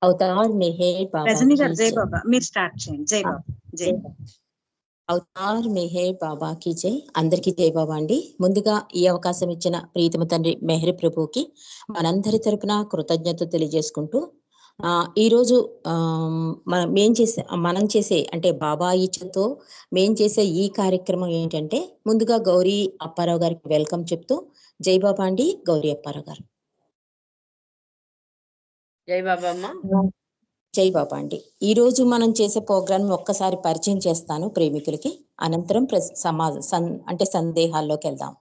अवतार मेहर बाबा రజనీ की గారు జై जय। బాబా, మీరు స్టార్ట్ చేయండి. జై బాబా. జై జై బాబా. అవతార్ మెహర్ బాబాకి జై. అందరికీ జై బాబా అండి. ముందుగా ఈ అవకాశం ఇచ్చిన ప్రీతమ తండ్రి మెహర్ ప్రభుకి మనందరి తరపున కృతజ్ఞత తెలియజేసుకుంటూ ఈరోజు మనం చేసే అంటే బాబా ఇచ్చతో మేం చేసే ఈ కార్యక్రమం ఏంటంటే, ముందుగా గౌరీ అప్పారావు గారికి వెల్కమ్ చెప్తూ జై బాబా అండి. గౌరీ అప్పారావు గారు. జై బాబా అమ్మ. జై బాబా అండి. ఈ రోజు మనం చేసే ప్రోగ్రామ్ ఒక్కసారి పరిచయం చేస్తాను ప్రేమికులకి, అనంతరం అంటే సందేహాల్లోకి వెళ్దాం.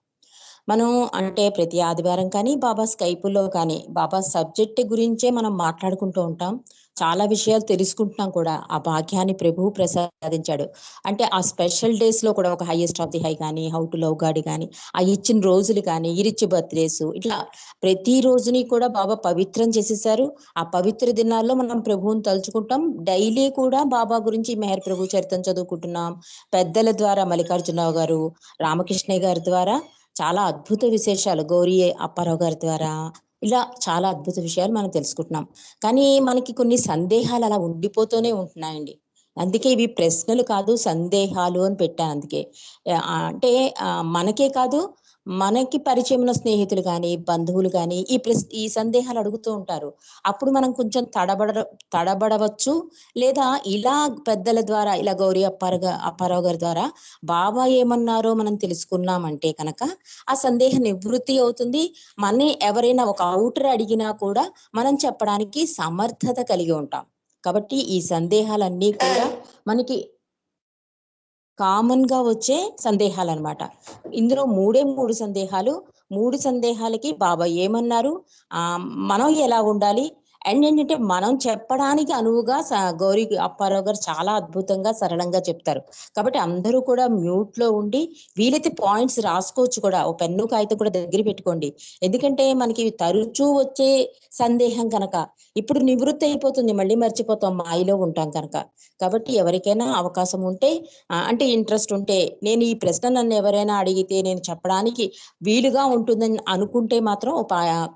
మనం అంటే ప్రతి ఆదివారం కానీ బాబా స్కైపులో కానీ బాబా సబ్జెక్ట్ గురించే మనం మాట్లాడుకుంటూ ఉంటాం. చాలా విషయాలు తెలుసుకుంటున్నాం కూడా. ఆ భాగ్యాన్ని ప్రభువు ప్రసాదించాడు. అంటే ఆ స్పెషల్ డేస్ లో కూడా ఒక హైయెస్ట్ ఆఫ్ ది హై కానీ, హౌ టు లవ్ గాడ్ కానీ, ఆ ఇచ్చిన రోజులు కానీ, ఇరిచ్ బర్త్డేస్, ఇట్లా ప్రతి రోజుని కూడా బాబా పవిత్రం చేసేసారు. ఆ పవిత్ర దినాల్లో మనం ప్రభువుని తలుచుకుంటాం. డైలీ కూడా బాబా గురించి మెహర్ ప్రభు చరిత్రం చదువుకుంటున్నాం. పెద్దల ద్వారా మల్లికార్జునరావు గారు, రామకృష్ణయ్య గారి ద్వారా చాలా అద్భుత విశేషాలు, గౌరీ అప్పారావు గారి ద్వారా ఇలా చాలా అద్భుత విషయాలు మనం తెలుసుకుంటున్నాం. కానీ మనకి కొన్ని సందేహాలు అలా ఉండిపోతూనే ఉంటున్నాయండి. అందుకే ఇవి ప్రశ్నలు కాదు, సందేహాలు అని పెట్టాను. అందుకే అంటే మనకే కాదు, మనకి పరిచయం ఉన్న స్నేహితులు కానీ, బంధువులు కానీ ఈ సందేహాలు అడుగుతూ ఉంటారు. అప్పుడు మనం కొంచెం తడబడవచ్చు. లేదా ఇలా పెద్దల ద్వారా, ఇలా గౌరీ అప్పారావు గారి ద్వారా బాబా ఏమన్నారో మనం తెలుసుకున్నామంటే కనుక ఆ సందేహ నివృత్తి అవుతుంది. మన ఎవరైనా ఒక అవుటర్ అడిగినా కూడా మనం చెప్పడానికి సమర్థత కలిగి ఉంటాం. కాబట్టి ఈ సందేహాలన్నీ కూడా మనకి కామన్ గా వచ్చే సందేహాలు అన్నమాట. ఇందులో మూడు సందేహాలు. 3 సందేహాలకి బాబా ఏమన్నారు, మనం ఎలా ఉండాలి, అండ్ ఏంటంటే మనం చెప్పడానికి అనువుగా గౌరీ అప్పారావు గారు చాలా అద్భుతంగా సరళంగా చెప్తారు. కాబట్టి అందరూ కూడా మ్యూట్ లో ఉండి వీలైతే పాయింట్స్ రాసుకోవచ్చు కూడా. ఓ పెన్ను కాగితం కూడా దగ్గర పెట్టుకోండి. ఎందుకంటే మనకి తరచూ వచ్చే సందేహం కనుక ఇప్పుడు నివృత్తి అయిపోతుంది, మళ్ళీ మర్చిపోతాం, మాయలో ఉంటాం కనుక. కాబట్టి ఎవరికైనా అవకాశం ఉంటే అంటే ఇంట్రెస్ట్ ఉంటే, నేను ఈ ప్రశ్న నన్ను ఎవరైనా అడిగితే నేను చెప్పడానికి వీలుగా ఉంటుందని అనుకుంటే మాత్రం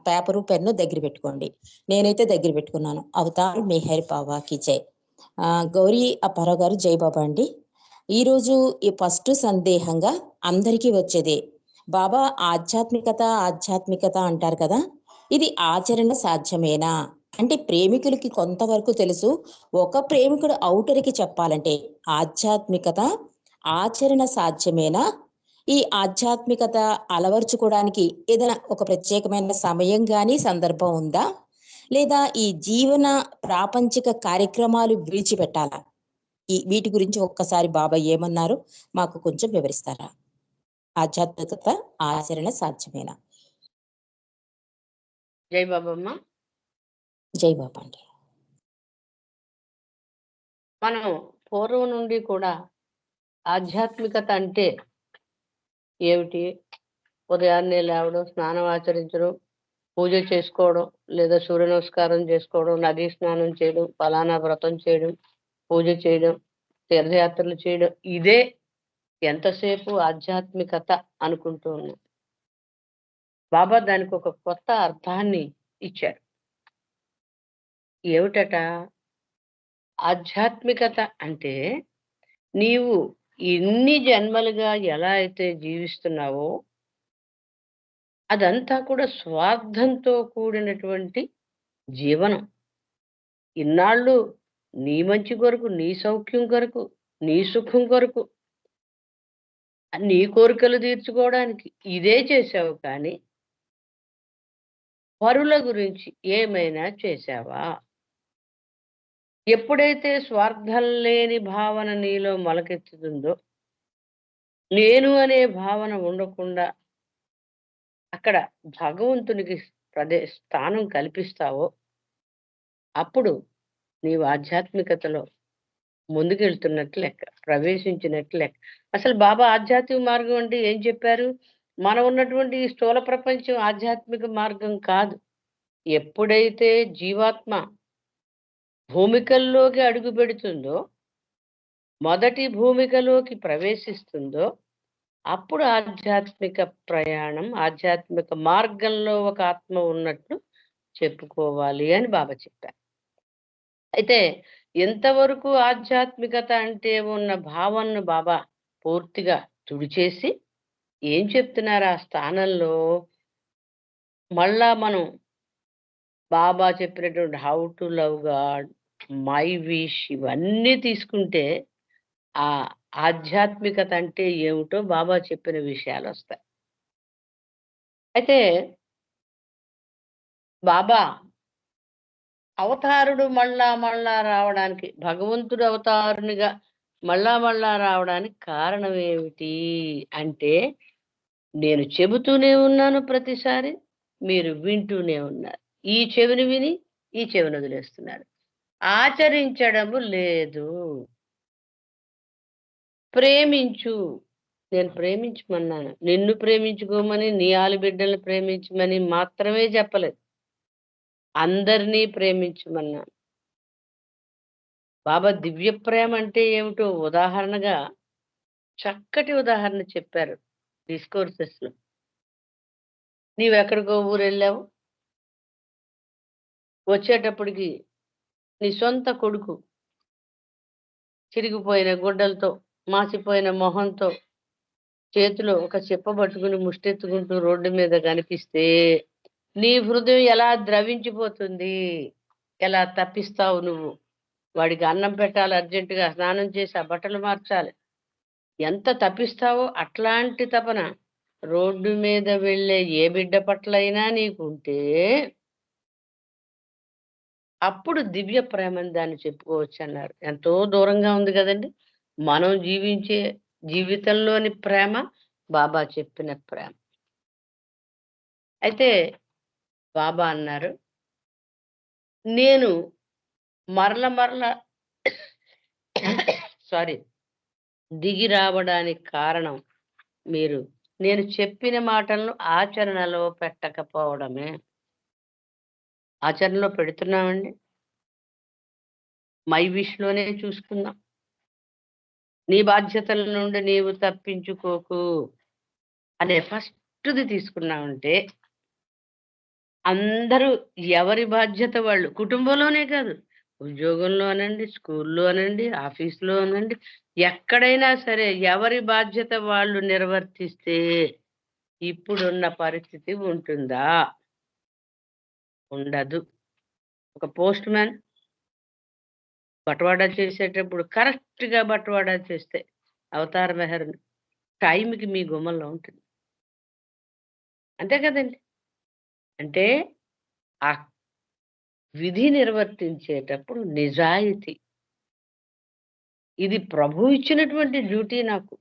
పేపరు పెన్ను దగ్గర పెట్టుకోండి. నేనైతే దగ్గర పెట్టుకున్నాను. అవతార్ మెహర్ బాబాకి జై. గౌరీ అప్పారావు గారు జై బాబా అండి. ఈరోజు ఈ ఫస్ట్ సందేహంగా అందరికీ వచ్చేదే, బాబా ఆధ్యాత్మికత అంటారు కదా, ఇది ఆచరణ సాధ్యమేనా అంటే ప్రేమికులకి కొంతవరకు తెలుసు. ఒక ప్రేమికుడు ఔటరికి చెప్పాలంటే ఆధ్యాత్మికత ఆచరణ సాధ్యమేనా, ఈ ఆధ్యాత్మికత అలవర్చుకోవడానికి ఏదైనా ఒక ప్రత్యేకమైన సమయం కానీ సందర్భం ఉందా, లేదా ఈ జీవన ప్రాపంచిక కార్యక్రమాలు విడిచిపెట్టాలా? వీటి గురించి ఒక్కసారి బాబా ఏమన్నారు మాకు కొంచెం వివరిస్తారా? ఆధ్యాత్మికత ఆచరణ సాధ్యమేనా? జై బాబమ్మ. జై బాబా అండి. మనం పూర్వం నుండి కూడా ఆధ్యాత్మికత అంటే ఏమిటి, ఉదయాన్నే లేవడం, స్నానం ఆచరించడం, పూజ చేసుకోవడం, లేదా సూర్య నమస్కారం చేసుకోవడం, నదీ స్నానం చేయడం, ఫలానా వ్రతం చేయడం, పూజ చేయడం, తీర్థయాత్రలు చేయడం, ఇదే ఎంతసేపు ఆధ్యాత్మికత అనుకుంటూ ఉన్నాం. బాబా దానికి ఒక కొత్త అర్థాన్ని ఇచ్చారు. ఏమిటట? ఆధ్యాత్మికత అంటే నీవు ఇన్ని జన్మలుగా ఎలా అయితే జీవిస్తున్నావో అదంతా కూడా స్వార్థంతో కూడినటువంటి జీవనం. ఇన్నాళ్ళు నీ మంచి కొరకు, నీ సౌఖ్యం కొరకు, నీ సుఖం కొరకు, నీ కోరికలు తీర్చుకోవడానికి ఇదే చేశావు. కానీ పరుల గురించి ఏమైనా చేశావా? ఎప్పుడైతే స్వార్థం లేని భావన నీలో మొలకెత్తుతుందో, నేను అనే భావన ఉండకుండా అక్కడ భగవంతునికి స్థానం కల్పిస్తావో అప్పుడు నీవు ఆధ్యాత్మికతలో ముందుకెళ్తున్నట్లు లెక్క, ప్రవేశించినట్లు లెక్క. అసలు బాబా ఆధ్యాత్మిక మార్గం అంటే ఏం చెప్పారు? మనం ఉన్నటువంటి ఈ స్థూల ప్రపంచం ఆధ్యాత్మిక మార్గం కాదు. ఎప్పుడైతే జీవాత్మ భూమికల్లోకి అడుగు పెడుతుందో, మొదటి భూమికలోకి ప్రవేశిస్తుందో, అప్పుడు ఆధ్యాత్మిక ప్రయాణం, ఆధ్యాత్మిక మార్గంలో ఒక ఆత్మ ఉన్నట్లు చెప్పుకోవాలి అని బాబా చెప్పారు. అయితే ఎంతవరకు ఆధ్యాత్మికత అంటే ఉన్న భావనను బాబా పూర్తిగా తుడిచేసి ఏం చెప్తున్నారు ఆ స్థానంలో? మళ్ళా మనం బాబా చెప్పినటువంటి how to love God, my wish ఇవన్నీ తీసుకుంటే ఆ ఆధ్యాత్మికత అంటే ఏమిటో బాబా చెప్పిన విషయాలు వస్తాయి. అయితే బాబా అవతారుడు మళ్ళా మళ్ళా రావడానికి, భగవంతుడు అవతారునిగా మళ్ళా మళ్ళా రావడానికి కారణం ఏమిటి అంటే, నేను చెబుతూనే ఉన్నాను ప్రతిసారి, మీరు వింటూనే ఉన్నారు. ఈ చెవిని విని ఈ చెవిని వదిలేస్తున్నారు. ఆచరించడము లేదు. ప్రేమించు. నేను ప్రేమించమన్నాను. నిన్ను ప్రేమించుకోమని, నీ ఆలుబిడ్డల్ని ప్రేమించమని మాత్రమే చెప్పలేదు. అందరినీ ప్రేమించమన్నాను. బాబా దివ్య ప్రేమ అంటే ఏమిటో ఉదాహరణగా చక్కటి ఉదాహరణ చెప్పారు డిస్కోర్సెస్‌లో. నీవెక్కడికో ఊరెళ్ళావు. వచ్చేటప్పటికి నీ సొంత కొడుకు చిరిగిపోయిన గుడ్డలతో, మాసిపోయిన మొహంతో, చేతిలో ఒక చిప్ప పట్టుకుని ముష్టెత్తుకుంటూ రోడ్డు మీద కనిపిస్తే, నీ హృదయం ఎలా ద్రవించిపోతుంది? ఎలా తపిస్తావు నువ్వు? వాడికి అన్నం పెట్టాలి, అర్జెంటుగా స్నానం చేసి ఆ బట్టలు మార్చాలి. ఎంత తపిస్తావో అట్లాంటి తపన రోడ్డు మీద వెళ్ళే ఏ బిడ్డ పట్లైనా నీకుంటే, అప్పుడు దివ్య ప్రేమని దాన్ని చెప్పుకోవచ్చన్నారు. ఎంతో దూరంగా ఉంది గదండీ! మనం జీవించే జీవితంలోని ప్రేమ, బాబా చెప్పిన ప్రేమ. అయితే బాబా అన్నారు, నేను మరల మరల సారీ దిగి రావడానికి కారణం మీరు నేను చెప్పిన మాటలను ఆచరణలో పెట్టకపోవడమే. ఆచరణలో పెడుతున్నామండి. మై విష్‌లోనే చూసుకుందాం. నీ బాధ్యతల నుండి నీవు తప్పించుకోకు అనే ఫస్ట్‌ది తీసుకున్నామంటే, అందరూ ఎవరి బాధ్యత వాళ్ళు కుటుంబంలోనే కాదు, ఉద్యోగంలో అనండి, స్కూల్లో అనండి, ఆఫీస్‌లో అనండి, ఎక్కడైనా సరే ఎవరి బాధ్యత వాళ్ళు నిర్వర్తిస్తే ఇప్పుడున్న పరిస్థితి ఉంటుందా? ఉండదు. ఒక పోస్ట్ మ్యాన్ బట్వాడా చేసేటప్పుడు కరెక్ట్‌గా బట్వాడా చేస్తే అవతార్ మెహర్ టైంకి మీ గుమ్మంలో ఉంటుంది. అంతే కదండీ! అంటే ఆ విధి నిర్వర్తించేటప్పుడు నిజాయితీ. ఇది ప్రభువు ఇచ్చినటువంటి డ్యూటీ నాకు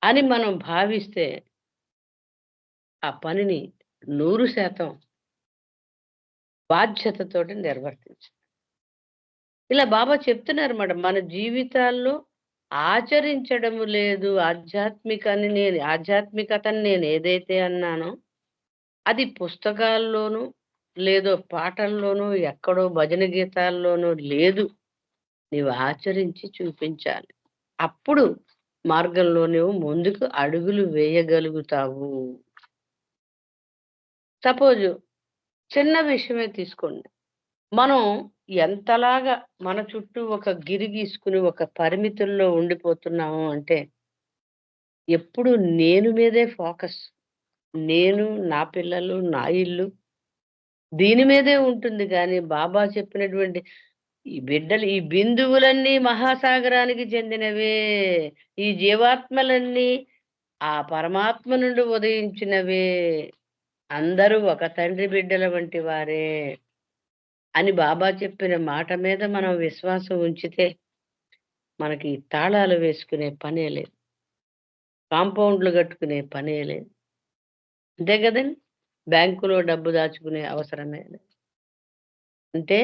అని మనం భావిస్తే ఆ పనిని 100% బాధ్యతతోటి నిర్వర్తించాలి. ఇలా బాబా చెప్తున్నారన్నమాట. మన జీవితాల్లో ఆచరించడము లేదు. ఆధ్యాత్మికతని నేను ఏదైతే అన్నానో అది పుస్తకాల్లోనూ, లేదో పాటల్లోనూ, ఎక్కడో భజన గీతాల్లోనూ లేదు. నీవు ఆచరించి చూపించాలి. అప్పుడు మార్గంలో నువ్వు ముందుకు అడుగులు వేయగలుగుతావు. సపోజు చిన్న విషయమే తీసుకోండి. మనం ఎంతలాగా మన చుట్టూ ఒక గిరి గీసుకుని ఒక పరిమితుల్లో ఉండిపోతున్నాము అంటే, ఎప్పుడు నేను మీదే ఫోకస్. నేను, నా పిల్లలు, నా ఇల్లు దీని మీదే ఉంటుంది గానీ, బాబా చెప్పినటువంటి ఈ బిందువులన్నీ మహాసాగరానికి చెందినవే. ఈ జీవాత్మలన్నీ ఆ పరమాత్మ నుండి ఉదయించినవే. అందరూ ఒక తండ్రి బిడ్డల వంటి వారే అని బాబా చెప్పిన మాట మీద మనం విశ్వాసం ఉంచితే, మనకి తాళాలు వేసుకునే పనే లేదు. కాంపౌండ్‌లు కట్టుకునే పనే లేదు. అంతే కదండీ! బ్యాంకులో డబ్బు దాచుకునే అవసరమే లేదు. అంటే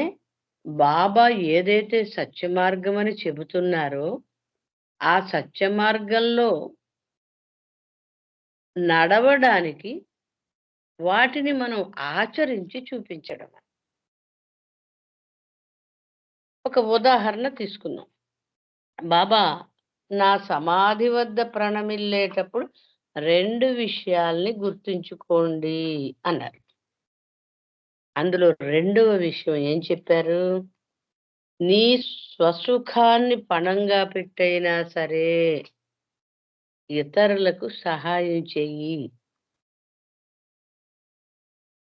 బాబా ఏదైతే సత్య మార్గమని చెబుతున్నారో, ఆ సత్య మార్గంలో నడవడానికి వాటిని మనం ఆచరించి చూపించడం. ఒక ఉదాహరణ తీసుకుందాం. బాబా నా సమాధి వద్ద ప్రణమిల్లేటప్పుడు 2 విషయాల్ని గుర్తుంచుకోండి అన్నారు. అందులో రెండవ విషయం ఏం చెప్పారు? నీ స్వసుఖాన్ని పణంగా పెట్టైనా సరే ఇతరులకు సహాయం చెయ్యి.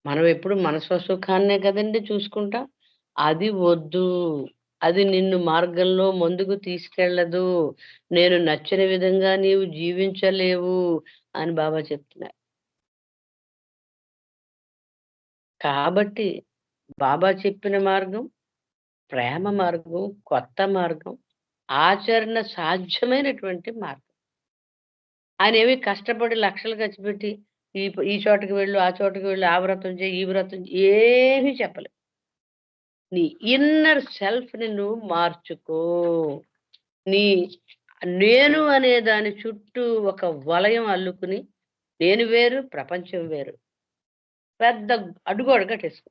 మనం ఎప్పుడు మన స్వసుఖాన్నే కదండి చూసుకుంటాం. అది వద్దు. అది నిన్ను మార్గంలో ముందుకు తీసుకెళ్ళదు. నేను నచ్చిన విధంగా నీవు జీవించలేవు అని బాబా చెప్తున్నారు. కాబట్టి బాబా చెప్పిన మార్గం, ప్రేమ మార్గం, కొత్త మార్గం, ఆచరణ సాధ్యమైనటువంటి మార్గం. ఆయనేమి కష్టపడి లక్షలు ఖర్చు పెట్టి ఈ చోటకి వెళ్ళు, ఆ చోటకి వెళ్ళు, ఆ వ్రతం చెయ్యి, ఈ వ్రతం ఏమీ చెప్పలేదు. నీ ఇన్నర్ సెల్ఫ్‌ని నువ్వు మార్చుకో. నీ నేను అనే దాని చుట్టూ ఒక వలయం అల్లుకుని, నేను వేరు, ప్రపంచం వేరు. పెద్ద అడ్డుగోడ కట్టేసుకో.